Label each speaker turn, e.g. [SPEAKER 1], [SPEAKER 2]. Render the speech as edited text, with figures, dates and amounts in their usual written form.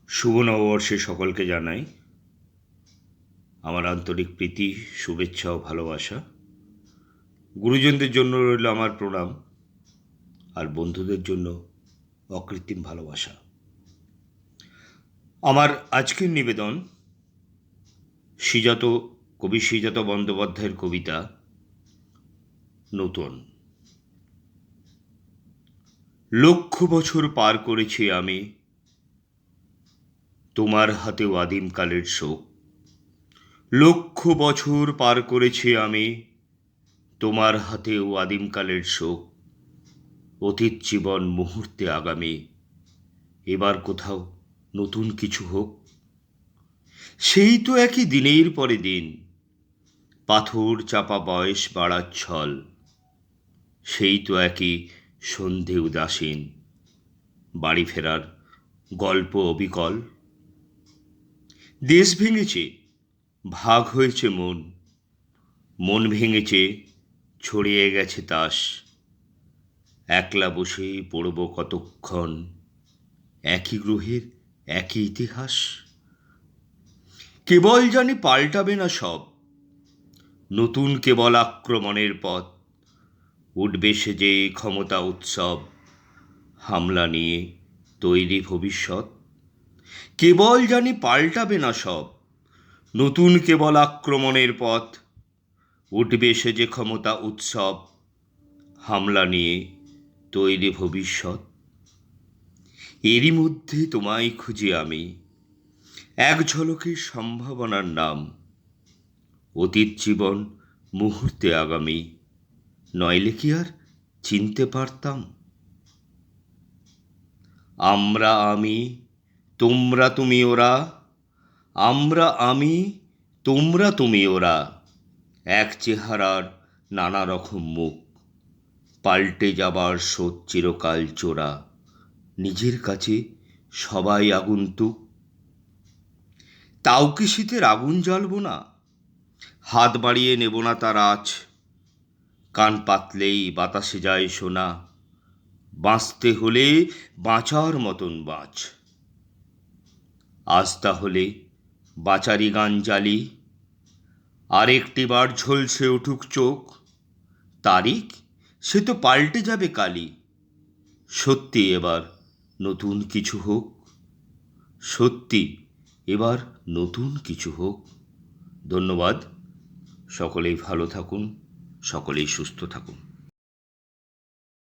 [SPEAKER 1] শুভ নববর্ষে সকলকে জানাই আমার আন্তরিক প্রীতি, শুভেচ্ছা ও ভালোবাসা। গুরুজনদের জন্য রইল আমার প্রণাম, আর বন্ধুদের জন্য অকৃত্রিম ভালোবাসা। আমার আজকের নিবেদন কবি শ্রীজাত বন্দ্যোপাধ্যায়ের কবিতা নূতন। লক্ষ বছর পার করেছি আমি, তোমার হাতেও আদিমকালের শোক। লক্ষ বছর পার করেছি আমি, তোমার হাতেও আদিমকালের শোক। অতীত জীবন মুহূর্তে আগামী, এবার কোথাও নতুন কিছু হোক। সেই তো একই দিনের পরে দিন, পাথর চাপা বয়স বাড়ার ছল। সেই তো একই সন্ধে উদাসীন, বাড়ি ফেরার গল্প অবিকল। দেশ ভেঙেছে, ভাগ হয়েছে মন, মন ভেঙেছে, ছড়িয়ে গেছে তাস। একলা বসে পড়ব কতক্ষণ, একই গ্রহের একই ইতিহাস। কেবল জানি পাল্টাবে না সব, নতুন কেবল আক্রমণের পথ। উঠবে সে যে ক্ষমতা উৎসব, হামলা নিয়ে তৈরি ভবিষ্যৎ। কেবল জানি পাল্টাবে না সব, নতুন কেবল আক্রমণের পথ। উঠবে সে যে ক্ষমতা উৎসব, হামলা নিয়ে তৈরি ভবিষ্যৎ। এরই মধ্যে তোমায় খুঁজি আমি, এক ঝলকের সম্ভাবনার নাম। অতীত জীবন মুহূর্তে আগামী, নইলে কি আর চিনতে পারতাম? আমরা আমি, তোমরা তুমি ওরা, আমরা আমি, তোমরা তুমি ওরা। এক চেহারার নানা রকম মুখ, পাল্টে যাবার স্রোত চিরকাল চোরা। নিজের কাছে সবাই আগন্তুক। তাও কি শীতের আগুন জ্বালবো না? হাত বাড়িয়ে নেব না তার আঁচ। কান পাতলেই বাতাসে যায় শোনা, বাঁচতে হলে বাঁচার মতন বাঁচ। আজ তাহলে বাঁচারি গান জ্বালি, আরেকটি বার ঝলসে উঠুক চোখ। তারিখ সে তো পাল্টে যাবে কালই, সত্যি এবার নতুন কিছু হোক। সত্যি এবার নতুন কিছু হোক। ধন্যবাদ। সকলেই ভালো থাকুন, সকলেই সুস্থ থাকুন।